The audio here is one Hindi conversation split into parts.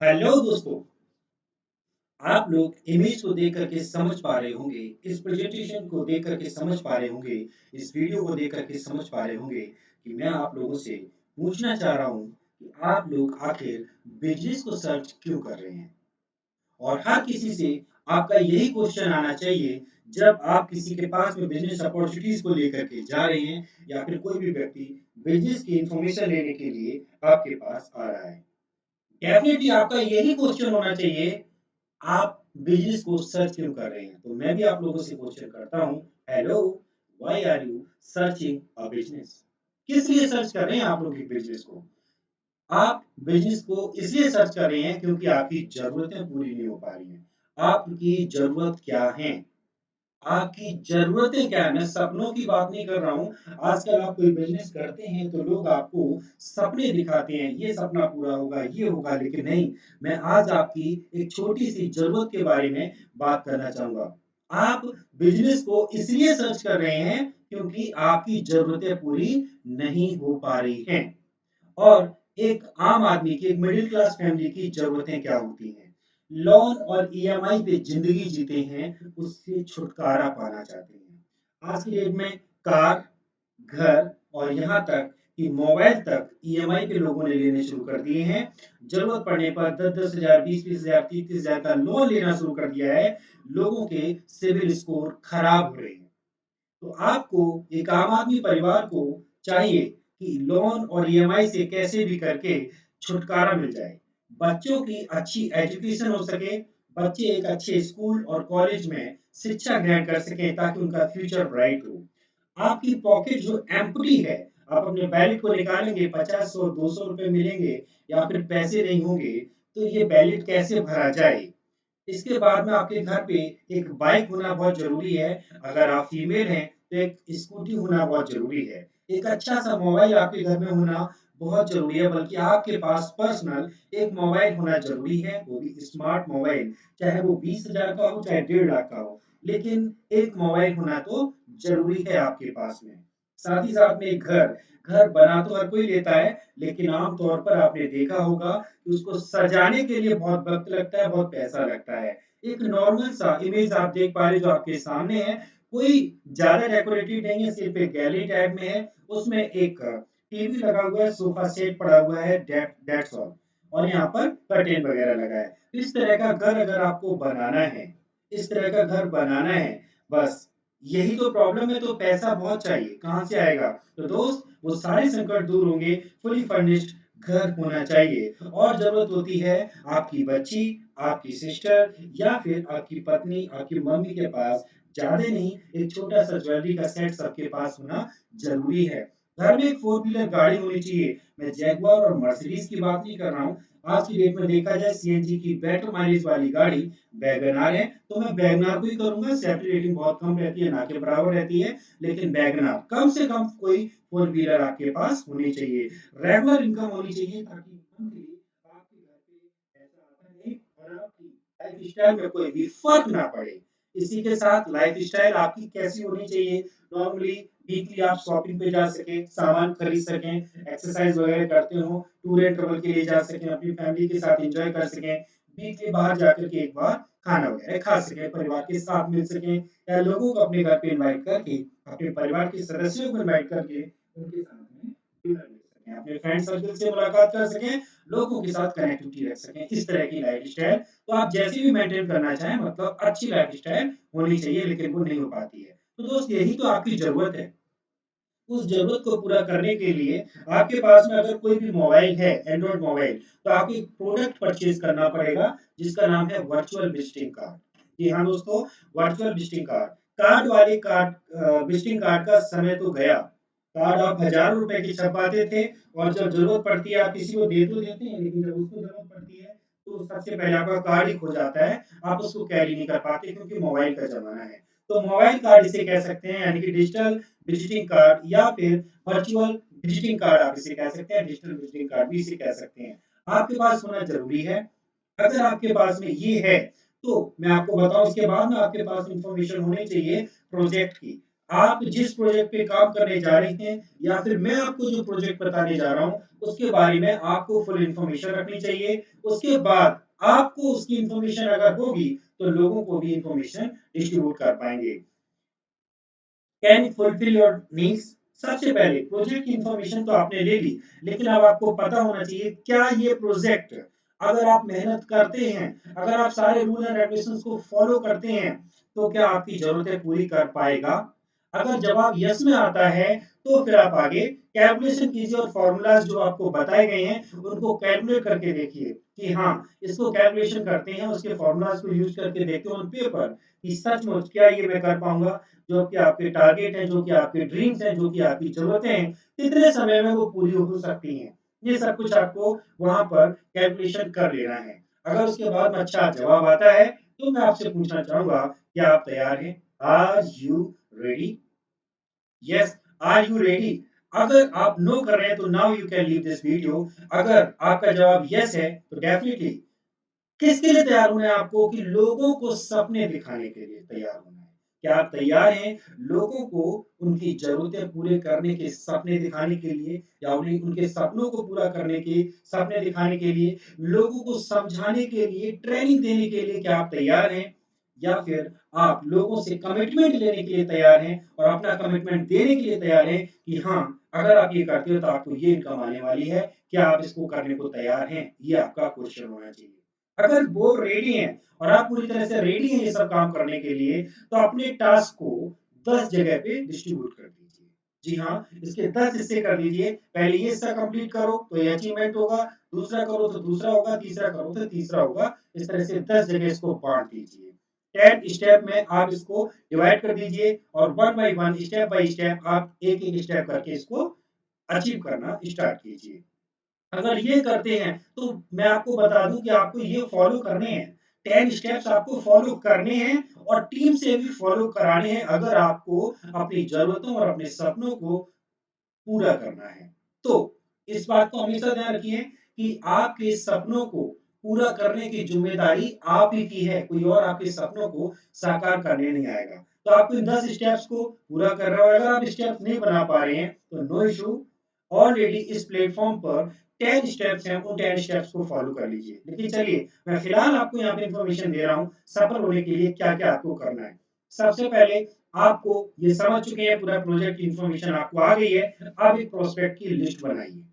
हेलो दोस्तों, आप लोग इमेज को देख कर के समझ पा रहे होंगे, इस प्रेजेंटेशन को देख कर के समझ पा रहे होंगे, इस वीडियो को देख कर के समझ पा रहे होंगे कि मैं आप लोगों से पूछना चाह रहा हूँ कि आप लोग आखिर बिजनेस को सर्च क्यों कर रहे हैं? और हर किसी से आपका यही क्वेश्चन आना चाहिए जब आप किसी के पास में बिजनेस अपॉर्चुनिटीज को लेकर के जा रहे हैं या फिर कोई भी व्यक्ति बिजनेस की इंफॉर्मेशन लेने के लिए आपके पास आ रहा है। डेफिनेटली आपका यही क्वेश्चन होना चाहिए, आप बिज़नेस को सर्च क्यों कर रहे हैं? तो मैं भी आप लोगों से क्वेश्चन करता हूँ, hello, why are you searching a business? किस लिए सर्च कर रहे हैं आप लोग एक बिज़नेस को? आप बिज़नेस को इसलिए सर्च कर रहे हैं क्योंकि आपकी ज़रूरतें पूरी नहीं हो पा रही हैं। आपकी ज़रूरत क्या है? आपकी ज़रूरतें क्या हैं? मैं सपनों की बात नहीं कर रहा हूँ। आजकल आप कोई बिज़नेस करते हैं तो लोग आपको सपने दिखाते हैं, ये सपना पूरा होगा, ये होगा, लेकिन नहीं, मैं आज आपकी एक छोटी-सी ज़रूरत के बारे में बात करना चाहूँगा। आप बिज़नेस को इसलिए सर्च कर रहे हैं क्योंकि आपकी ज़रूरतें पूरी नहीं हो पा रही हैं। और एक आम आदमी की, एक मिडिल क्लास फैमिली की ज़रूरतें क्या होती हैं? लोन और ईएमआई पे ज़िंदगी जीते हैं, उससे छुटकारा पाना चाहते हैं। आज की डेट में कार, घर और यहाँ तक कि मोबाइल तक ईएमआई पे लोगों ने लेने शुरू कर दिए हैं। ज़रूरत पड़ने पर 10-10 हज़ार, 20-20 हज़ार, 30-30 हज़ार का लोन लेना शुरू कर दिया है। लोगों के सिविल स्कोर खराब हो रहे हैं। तो आपको एक आम आदमी परिवार को चाहिए कि लोन और ईएमआई से कैसे भी करके छुटकारा मिल जाए। बच्चों की अच्छी एजुकेशन हो सके, बच्चे एक अच्छे स्कूल और कॉलेज में शिक्षा ग्रहण कर सकें ताकि उनका फ्यूचर ब्राइट हो। आपकी पॉकेट जो एम्प्टी है, आप अपने वैलेट को निकालेंगे, 50, 100, 200 रुपए मिलेंगे या फिर पैसे नहीं होंगे, तो ये वैलेट कैसे भरा जाए? इसके बाद में आपके घर पे एक बाइक होना बहुत ज़रूरी है। अगर आप फीमेल हैं, तो एक स्कूटी होना बहुत ज़रूरी है। एक अच्छा-सा मोबाइल आपके घर में होना बहुत ज़रूरी है, बल्कि आपके पास पर्सनल एक मोबाइल होना ज़रूरी है, वो भी स्मार्ट मोबाइल। चाहे वो 20,000 का हो, चाहे 1.5 लाख का हो, लेकिन एक मोबाइल होना तो ज़रूरी है आपके पास में। साथ ही साथ में एक घर, घर बना तो हर कोई लेता है, लेकिन आम तौर पर आपने देखा होगा कि उसको सजाने के लिए बहुत वक़्त लगता है, बहुत पैसा लगता है। एक नॉर्मल सा इमेज आप देख पा रहे हैं जो आपके सामने है, कोई ज़्यादा डेकोरेटिव नहीं है, सिर्फ़ एक गैलरी टाइप में है। उसमें एक टीवी लगा हुआ है, सोफ़ा सेट पड़ा हुआ है, दैट्स ऑल। और यहाँ पर कर्टेन वग़ैरह लगा है। इस तरह का घर अगर आपको बनाना है, इस तरह का घर बनाना है, बस यही तो प्रॉब्लम है, तो पैसा बहुत चाहिए, कहाँ से आएगा? तो दोस्त, वो सारे संकट दूर होंगे, फुली फर्निश्ड घर होना चाहिए। और ज़रूरत होती है आपकी बच्ची, आपकी सिस्टर या फिर आपकी पत्नी, आपकी मम्मी के पास ज़्यादा नहीं, एक छोटा-सा ज्वेलरी का सेट सबके पास होना ज़रूरी है। घर में एक फ़ोर व्हीलर गाड़ी होनी चाहिए। मैं जैगुआर और मर्सिडीज़ की बात नहीं कर रहा हूँ। आज की डेट में देखा जाए सीएनजी की बेटर माइलेज वाली गाड़ी वैगन आर है, तो मैं वैगन आर को ही करूँगा। सेफ्टी रेटिंग बहुत कम रहती है, ना के बराबर रहती है, लेकिन वैगन आर कम से कम कोई फ़ोर व्हीलर आपके पास होनी चाहिए। रेगुलर इनकम होनी चाहिए ताकि मंथली आपके घर पे पैसा आता रहे और आपकी लाइफ़स्टाइल में कोई भी फ़र्क ना पड़े। इसी के साथ लाइफ़स्टाइल आपकी कैसी होनी चाहिए? नॉर्मली वीकली आप शॉपिंग पे जा सकें, सामान खरीद सकें, एक्सरसाइज़ वगैरह करते हो, टूर एंड ट्रैवल के लिए जा सकें, अपनी फैमिली के साथ एन्जॉय कर सकें, वीकली बाहर जाकर के एक बार खाना वगैरह खा सकें, परिवार के साथ मिल सकें या लोगों को अपने घर पे इनवाइट करके, अपने परिवार के सदस्यों को इनवाइट करके उनके साथ में डिनर ले सकें, अपने फ्रेंड सर्कल से मुलाकात कर सकें, लोगों के साथ कनेक्टिविटी रख सकें, इस तरह की लाइफ़स्टाइल तो आप जैसी भी मेंटेन करना चाहें, मतलब अच्छी लाइफ़स्टाइल होनी चाहिए, लेकिन वो नहीं हो पाती है। तो दोस्त, यही तो आपकी ज़रूरत है। उस ज़रूरत को पूरा करने के लिए आपके पास में अगर कोई भी मोबाइल है, एंड्रॉइड मोबाइल, तो आपको एक प्रोडक्ट परचेज़ करना पड़ेगा, जिसका नाम है वर्चुअल विज़िटिंग कार्ड। जी हाँ दोस्तों, virtual visiting card. Visiting card का समय तो गया। कार्ड आप हज़ारों रुपए के छपवाते थे और जब ज़रूरत पड़ती है आप किसी को दे तो देते हैं, लेकिन जब उसको ज़रूरत पड़ती है, तो सबसे पहले आपका कार्ड ही खो जाता है। आप उसको कैरी नहीं कर पाते क्योंकि मोबाइल का ज़माना है। तो मोबाइल कार्ड इसे कह सकते हैं, यानी कि डिजिटल विजिटिंग कार्ड या फिर वर्चुअल विजिटिंग कार्ड आप इसे कह सकते हैं, डिजिटल विजिटिंग कार्ड भी इसे कह सकते हैं। आपके पास होना ज़रूरी है। अगर आपके पास में ये है, तो मैं आपको बताऊँ, इसके बाद में आपके पास इन्फॉर्मेशन होनी चाहिए प्रोजेक्ट की। आप जिस प्रोजेक्ट पे काम करने जा रहे हैं या फिर मैं आपको जो प्रोजेक्ट बताने जा रहा हूँ, उसके बारे में आपको फुल इन्फॉर्मेशन रखनी चाहिए। उसके बाद आपको उसकी इन्फॉर्मेशन अगर होगी, तो लोगों को भी इन्फॉर्मेशन डिस्ट्रीब्यूट कर पाएँगे। Can it fulfil your needs? सबसे पहले प्रोजेक्ट की इन्फॉर्मेशन तो आपने ले ली, लेकिन अब आपको पता होना चाहिए क्या ये प्रोजेक्ट अगर आप मेहनत करते हैं, अगर आप सारे रूल एंड रेगुलेशंस को फॉलो करते हैं, तो क्या आपकी ज़रूरतें पूरी कर पाएगा? अगर जवाब यस में आता है, तो फिर आप आगे कैलकुलेशन कीजिए और फ़ॉर्मूलाज़ जो आपको बताए गए हैं, उनको कैलकुलेट करके देखिए कि हाँ, इसको कैलकुलेशन करते हैं, उसके फ़ॉर्मूलाज़ को यूज़ करके देखते हैं ऑन पेपर कि सचमुच क्या ये मैं कर पाऊँगा? जो कि आपके टारगेट हैं, जो कि आपके ड्रीम्स हैं, जो कि आपकी ज़रूरतें हैं, कितने समय में वो पूरी हो सकती हैं। ये सब कुछ आपको वहाँ पर कैलकुलेशन कर लेना है। अगर उसके बाद में अच्छा जवाब आता है, तो मैं आपसे पूछना चाहूँगा, क्या आप तैयार हैं? Are you ready? Yes, are you ready? अगर आप नो कर रहे हैं, तो now you can leave this video. अगर आपका जवाब यस है, तो डेफिनिटली किसके लिए तैयार होना है आपको कि लोगों को सपने दिखाने के लिए तैयार होना है। क्या आप तैयार हैं लोगों को उनकी ज़रूरतें पूरे करने के सपने दिखाने के लिए या उन्हें उनके सपनों को पूरा करने के सपने दिखाने के लिए, लोगों को समझाने के लिए, ट्रेनिंग देने के लिए क्या आप तैयार हैं? या फिर आप लोगों से कमिटमेंट लेने के लिए तैयार हैं और अपना कमिटमेंट देने के लिए तैयार हैं कि हाँ, अगर आप ये करते हो तो आपको ये इनकम आने वाली है, क्या आप इसको करने को तैयार हैं? ये आपका क्वेश्चन होना चाहिए। अगर वो रेडी हैं और आप पूरी तरह से रेडी हैं ये सब काम करने के लिए, तो अपने टास्क को 10 जगह पे डिस्ट्रीब्यूट कर दीजिए। जी हाँ, इसके 10 हिस्से कर दीजिए। पहले ये हिस्सा कंप्लीट करो तो ये अचीवमेंट होगा, दूसरा करो तो दूसरा होगा, तीसरा करो तो तीसरा होगा। इस तरह से 10 जगह इसको बाँट दीजिए। 10 स्टेप में आप इसको डिवाइड कर दीजिए और one by one, step by step आप एक-एक स्टेप करके इसको अचीव करना स्टार्ट कीजिए। अगर ये करते हैं, तो मैं आपको बता दूँ कि आपको ये फ़ॉलो करने हैं। 10 स्टेप्स आपको फ़ॉलो करने हैं और टीम से भी फ़ॉलो कराने हैं अगर आपको अपनी ज़रूरतों और अपने सपनों को पूरा करना है। तो इस बात को हमेशा ध्यान रखिए कि आपके सपनों को पूरा करने की ज़िम्मेदारी आप ही की है, कोई और आपके सपनों को साकार करने नहीं आएगा। तो आपको इन 10 स्टेप्स को पूरा करना है और अगर आप स्टेप्स नहीं बना पा रहे हैं, तो नो इश्यू। ऑलरेडी इस प्लेटफ़ॉर्म पर 10 स्टेप्स हैं, उन 10 स्टेप्स को फ़ॉलो कर लीजिए। लेकिन चलिए, मैं फ़िलहाल आपको यहाँ पे इन्फॉर्मेशन दे रहा हूँ, सफल होने के लिए क्या-क्या आपको करना है। सबसे पहले आपको ये समझ चुके हैं पूरा प्रोजेक्ट की इन्फॉर्मेशन आपको आ गई है, अब एक प्रोस्पेक्ट की लिस्ट बनाइए।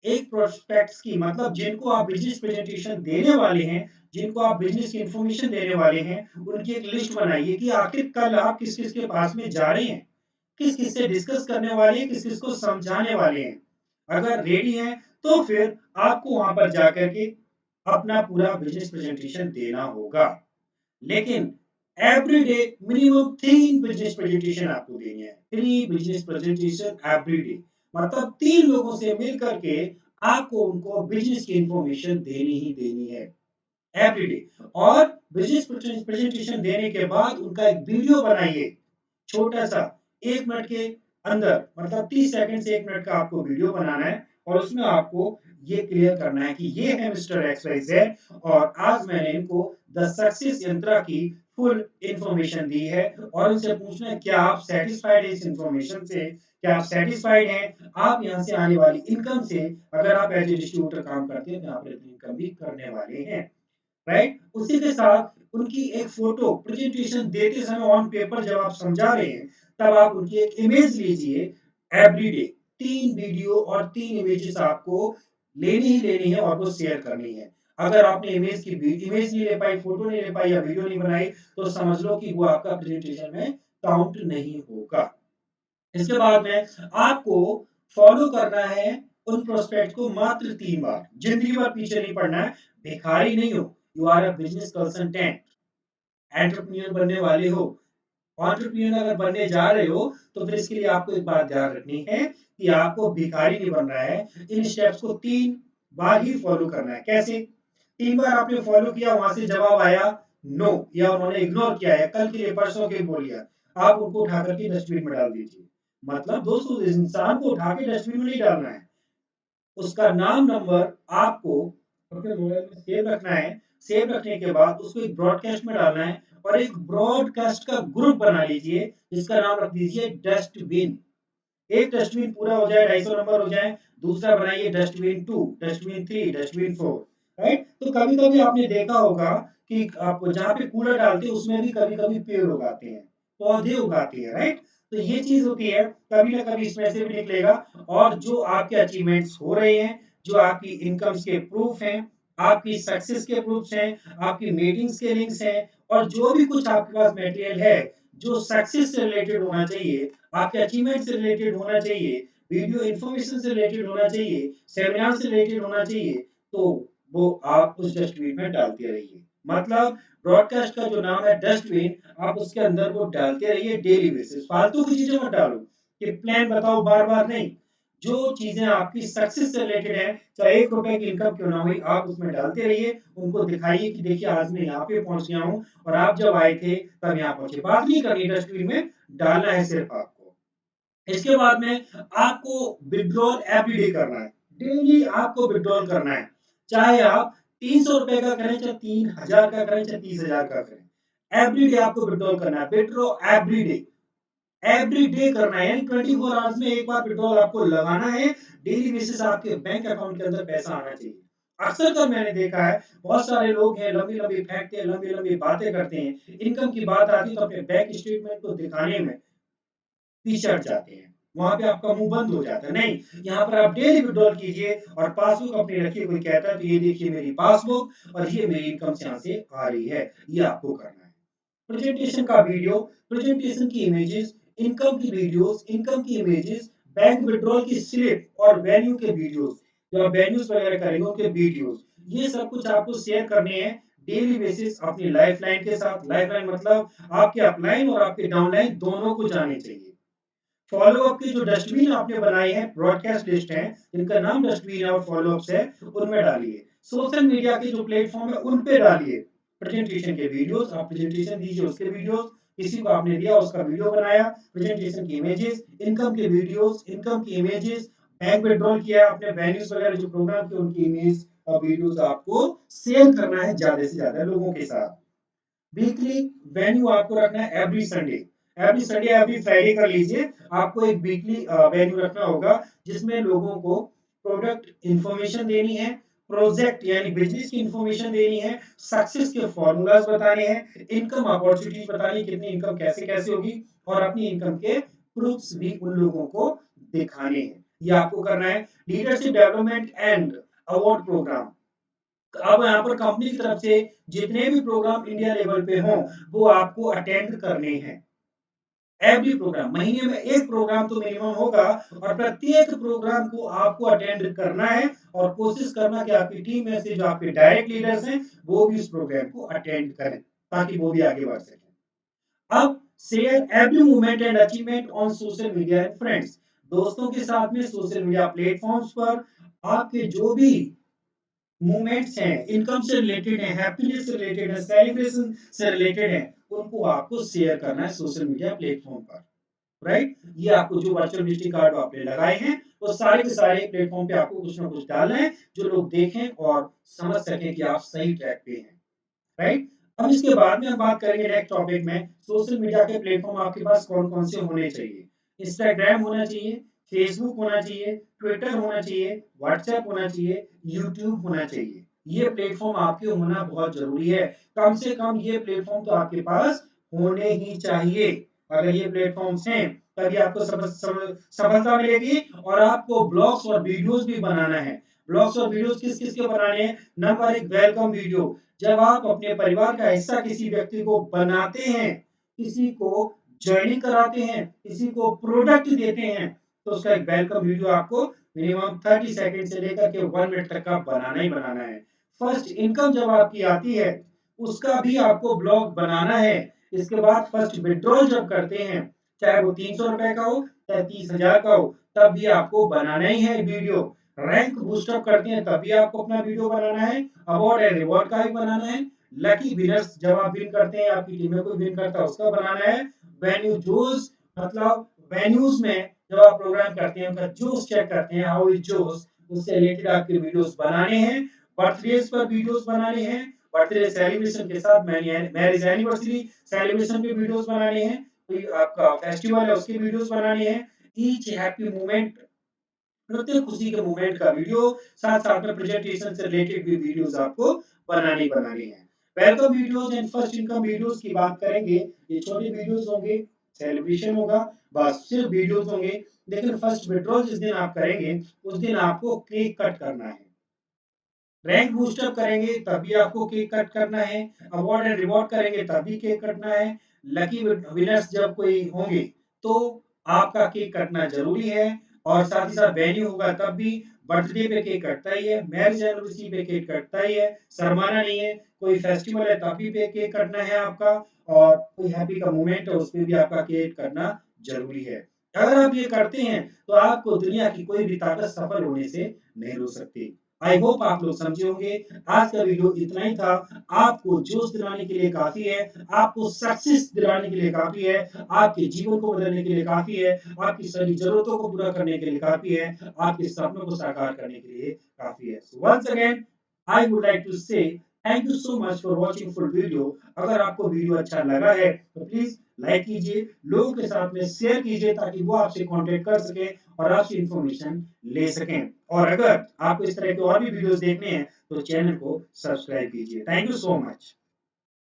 एक प्रोस्पेक्ट्स की मतलब जिनको आप बिज़नेस प्रेज़ेंटेशन देने वाले हैं, जिनको आप बिज़नेस की इन्फॉर्मेशन देने वाले हैं, उनकी एक लिस्ट बनाइए कि आखिर कल आप किस-किस के पास में जा रहे हैं। किस-किस से डिस्कस करने वाले हैं, किस-किस को समझाने वाले हैं। अगर रेडी हैं, तो फिर आपको वहाँ पर जाकर के अपना पूरा बिज़नेस प्रेज़ेंटेशन देना होगा। लेकिन every day minimum 3 business presentation आपको देनी है। 3 बिज़नेस प्रेज़ेंटेशन एवरी डे मतलब 3 लोगों से मिल कर के आपको उनको बिज़नेस की इन्फॉर्मेशन देनी ही देनी है। एवरी डे और बिज़नेस प्रेज़ेंटेशन देने के बाद उनका एक वीडियो बनाइए। छोटा-सा 1 मिनट के अंदर मतलब 30 सेकंड से 1 मिनट का आपको वीडियो बनाना है और उसमें आपको ये क्लियर करना है कि ये है मिस्टर एक्स वाई ज़ेड और आज मैंने इनको द सक्सेस यंत्रा की फुल इन्फॉर्मेशन दी है और उनसे पूछना है क्या आप सैटिस्फाइड हैं इस इन्फॉर्मेशन से? क्या आप सैटिस्फाइड हैं? आप यहाँ से आने वाली इनकम से अगर आप एज़ ए डिस्ट्रीब्यूटर काम करते हैं तो यहाँ पर इतनी इनकम भी करने वाले हैं। राइट? उसी के साथ उनकी एक फ़ोटो प्रेज़ेंटेशन देते समय ऑन पेपर जब आप समझा रहे हैं, तब आप उनकी एक इमेज लीजिए एवरीडे 3 वीडियो और 3 इमेजेस आपको लेनी ही लेनी है और वो शेयर करनी है। अगर आपने इमेज नहीं ले पाई, फ़ोटो नहीं ले पाई या वीडियो नहीं बनाई, तो समझ लो कि वो आपका प्रेज़ेंटेशन में काउंट नहीं होगा। इसके बाद में आपको फॉलो करना है उन प्रोस्पेक्ट को मात्र 3 बार। ज़िंदगी भर पीछे नहीं पड़ना है। भिखारी नहीं हो, you are a business consultant, entrepreneur बनने वाले हो। एंटरप्रेन्योर अगर बनने जा रहे हो, तो फिर इसके लिए आपको एक बात ध्यान रखनी है कि आपको भिखारी नहीं बनना है। इन स्टेप्स को 3 बार ही फॉलो करना है। कैसे? 3 बार आपने फॉलो किया, वहाँ से जवाब आया नो या उन्होंने इग्नोर किया है, कल के लिए परसों के लिए बोल दिया। आप उनको उठा कर के डस्टबिन में डाल दीजिए। मतलब दोस्तों उस इंसान को उठा के डस्टबिन में नहीं डालना है। उसका नाम नंबर आपको अपने मोबाइल में सेव रखना है सेव रखने के बाद उसको एक ब्रॉडकास्ट में डालना है और एक ब्रॉडकास्ट का ग्रुप बना लीजिए जिसका नाम रख दीजिए डस्टबिन। एक डस्टबिन पूरा हो जाए, 250 नंबर हो जाए, दूसरा बनाइए डस्टबिन 2, डस्टबिन 3, डस्टबिन 4, राइट? तो कभी-कभी आपने देखा होगा कि आप जहाँ पे कूड़ा डालते हैं उसमें भी कभी-कभी पेड़ उगाते हैं, पौधे उगाते हैं, राइट? तो ये चीज़ होती है, कभी ना कभी इसमें से भी निकलेगा और जो आपके अचीवमेंट्स हो रहे हैं, जो आपकी इनकम्स के प्रूफ हैं, आपकी सक्सेस के प्रूफ्स हैं, आपकी मीटिंग्स के लिंक्स हैं और जो भी कुछ आपके पास मटेरियल है, जो सक्सेस से रिलेटेड होना चाहिए, आपके अचीवमेंट से रिलेटेड होना चाहिए, वीडियो इन्फॉर्मेशन से रिलेटेड होना चाहिए, सेमिनार से रिलेटेड होना चाहिए, तो वो आप उस डस्टबिन में डालते रहिए। मतलब ब्रॉडकास्ट का जो नाम है डस्टबिन, आप उसके अंदर वो डालते रहिए डेली बेसिस। फालतू की चीजें मत डालो कि प्लान बताओ बार-बार नहीं। जो चीजें आपकी सक्सेस से रिलेटेड है, चाहे 1 रुपए की इनकम क्यों ना हुई, आप उसमें डालते रहिए, उनको दिखाइए कि देखिए आज मैं यहाँ पे पहुंच गया हूँ और आप जब आए थे तब यहाँ पहुंचे। बात नहीं करनी डस्टबिन में, डालना है सिर्फ आपको। इसके बाद में आपको विथड्रॉल एवरीडे करना है। डेली आपको विथड्रॉल करना है। चाहे आप 300 रुपए का करें, चाहे 3000 का करें, चाहे 30,000 का करें। एवरीडे आपको विथड्रॉल करना है। Withdraw everyday. एवरीडे करना है, यानी 24 आवर्स में एक बार विथड्रॉल आपको लगाना है। डेली बेसिस आपके बैंक अकाउंट के अंदर पैसा आना चाहिए। अक्सर कर मैंने देखा है, बहुत सारे लोग हैं लंबी-लंबी फेंकते हैं, लंबी-लंबी बातें करते हैं। इनकम की बात आती है तो अपने बैंक स्टेटमेंट को दिखाने में पीछे हट जाते हैं। वहाँ पे आपका मुँह बंद हो जाता है। नहीं, यहाँ पर आप डेली विथड्रॉल कीजिए और पासबुक अपनी रखिए। कोई कहता है तो ये देखिए मेरी पासबुक और ये मेरी इनकम से यहाँ से आ रही है। ये आपको करना है। प्रेजेंटेशन का वीडियो, प्रेजेंटेशन की इमेजेस, इनकम की वीडियोस, इनकम की इमेजेस, बैंक विथड्रॉल की स्लिप और वेन्यू के वीडियोस, जो आप वेन्यूज वगैरह करेंगे उनके वीडियोस, ये सब कुछ आपको शेयर करने हैं डेली बेसिस अपनी लाइफलाइन के साथ। लाइफलाइन मतलब आपके अपलाइन और आपके डाउनलाइन दोनों को जाने चाहिए। फॉलो अप की जो डस्टबिन आपने बनाई है, ब्रॉडकास्ट लिस्ट है, जिनका नाम डस्टबिन है और फॉलो अप्स है, उनमें डालिए। सोशल मीडिया के जो प्लेटफॉर्म है उन पे डालिए। प्रेजेंटेशन के वीडियोस, आप प्रेजेंटेशन दीजिए उसके वीडियोस, किसी को आपने दिया उसका वीडियो बनाया, प्रेजेंटेशन की इमेजेस, इनकम के वीडियोस, इनकम की इमेजेस, बैंक विथड्रॉल किया आपने, वेन्यूज वगैरह जो प्रोग्राम किए उनकी इमेज और वीडियोस आपको शेयर करना है ज्यादा से ज्यादा लोगों के साथ। वीकली वेन्यू आपको रखना है every Sunday. Every Sunday every Friday कर लीजिए। आपको एक वीकली वेन्यू रखना होगा जिसमें लोगों को प्रोडक्ट इंफॉर्मेशन देनी है, प्रोजेक्ट यानी बिजनेस की इंफॉर्मेशन देनी है, सक्सेस के फॉर्मूलाज बताने हैं, इनकम अपॉर्चुनिटीज बतानी है, कितनी इनकम कैसे कैसे होगी और अपनी इनकम के प्रूफ्स भी उन लोगों को दिखाने हैं। ये आपको करना है। Leadership development and award programme, अब यहाँ पर कंपनी की तरफ से जितने भी प्रोग्राम इंडिया लेवल पे हों, वो आपको अटेंड करने हैं। एवरी प्रोग्राम, महीने में एक प्रोग्राम तो मिनिमम होगा और प्रत्येक प्रोग्राम को आपको अटेंड करना है और कोशिश करना कि आपकी टीम में से जो आपके डायरेक्ट लीडर्स हैं, वो भी इस प्रोग्राम को अटेंड करें, ताकि वो भी आगे बढ़ सकें। अब share every movement and achievement on social media and friends, दोस्तों के साथ में सोशल मीडिया प्लेटफॉर्म्स पर आपके जो भी मूवमेंट्स हैं, इनकम से रिलेटेड है, हैप्पीनेस से रिलेटेड है, सेलिब्रेशन से रिलेटेड है, उनको आपको शेयर करना है सोशल मीडिया प्लेटफॉर्म पर, राइट? ये आपको जो वर्चुअल विजिटिंग कार्ड आपने लगाए हैं, वो सारे के सारे प्लेटफॉर्म पे आपको कुछ ना कुछ डालना है, जो लोग देखें और समझ सकें कि आप सही ट्रैक पे हैं, राइट? अब इसके बाद में हम बात करेंगे नेक्स्ट टॉपिक में, सोशल मीडिया के प्लेटफॉर्म आपके पास कौन-कौन से होने चाहिए। इंस्टाग्राम होना चाहिए, फेसबुक होना चाहिए, ट्विटर होना चाहिए, व्हाट्सएप होना चाहिए, यूट्यूब होना चाहिए। ये प्लेटफॉर्म आपके होना बहुत ज़रूरी है। कम से कम ये प्लेटफॉर्म तो आपके पास होने ही चाहिए। अगर ये प्लेटफॉर्म्स हैं, तभी आपको सफलता मिलेगी और आपको ब्लॉग्स और वीडियोज़ भी बनाना है। ब्लॉग्स और वीडियोज़ किस-किस के बनाने हैं? नंबर 1 वेलकम वीडियो, जब आप अपने परिवार का हिस्सा किसी व्यक्ति को बनाते हैं, किसी को जॉइनिंग कराते हैं, किसी को प्रोडक्ट देते हैं, तो उसका एक वेलकम वीडियो आपको मिनिमम 30 सेकंड से लेकर के 1 मिनट तक का बनाना ही बनाना है। फर्स्ट इनकम जब आपकी आती है, उसका भी आपको ब्लॉग बनाना है। इसके बाद फर्स्ट विथड्रॉल जब करते हैं, चाहे वो 300 रुपए का हो, चाहे 30,000 का हो, तब भी आपको बनाना ही है वीडियो। रैंक बूस्टअप करते हैं, तब भी आपको अपना वीडियो बनाना है। अवार्ड एंड रिवॉर्ड का भी बनाना है। लकी विनर्स जब आप विन करते हैं, आपकी टीम में कोई विन करता है, उसका बनाना है। वेन्यू जोश, मतलब वेन्यूज में जब आप प्रोग्राम करते हैं, उनका जोश चेक करते हैं, हाउ इज जोश, उससे रिलेटेड आपके वीडियोस बनाने हैं। बर्थडेज पर वीडियोस बनाने हैं बर्थडे सेलिब्रेशन के साथ मैरिज एनिवर्सरी सेलिब्रेशन पे वीडियोस बनाने हैं, कोई आपका फेस्टिवल है उसकी वीडियोस बनानी है। ईच हैप्पी मोमेंट, प्रत्येक खुशी के मोमेंट का वीडियो, साथ-साथ में प्रेजेंटेशन से रिलेटेड भी वीडियोस आपको बनाने ही बनाने हैं। Welcome videos and first income videos की बात करेंगे, ये छोटे वीडियोस होंगे, सेलिब्रेशन होगा, बस सिर्फ वीडियोस होंगे। लेकिन फर्स्ट विथड्रॉल जिस दिन आप करेंगे, उस दिन आपको केक कट करना है। रैंक बूस्टअप करेंगे तब भी आपको केक कट करना है, अवार्ड एंड रिवॉर्ड करेंगे तब भी केक कटना है, लकी विनर्स जब कोई होंगे तो आपका केक कटना जरूरी है। और साथ ही साथ वेन्यू होगा तब भी, बर्थडे पे केक कटता ही है, मैरिज एनिवर्सरी पे केक कटता ही है, शर्माना नहीं है, कोई फेस्टिवल है तब भी पे केक कटना है आपका, और कोई हैप्पी का मोमेंट है उस पे भी आपका केक कटना जरूरी है। अगर आप ये करते हैं तो आपको दुनिया की कोई भी ताकत सफल होने से नहीं रोक सकती। आई होप आप लोग समझे होंगे। आज का वीडियो इतना ही था। आपको जोश दिलाने के लिए काफ़ी है, आपको सक्सेस दिलाने के लिए काफ़ी है, आपके जीवन को बदलने के लिए काफ़ी है, आपकी सभी ज़रूरतों को पूरा करने के लिए काफ़ी है, आपके सपनों को साकार करने के लिए काफ़ी है। So once again I would like to say thank you so much for watching full video. अगर आपको वीडियो अच्छा लगा है तो प्लीज़ लाइक कीजिए, लोगों के साथ में शेयर कीजिए ताकि वो आपसे कॉन्टैक्ट कर सकें और आपसे इन्फॉर्मेशन ले सकें। और अगर आपको इस तरह के और भी वीडियोस देखने हैं तो चैनल को सब्सक्राइब कीजिए। Thank you so much.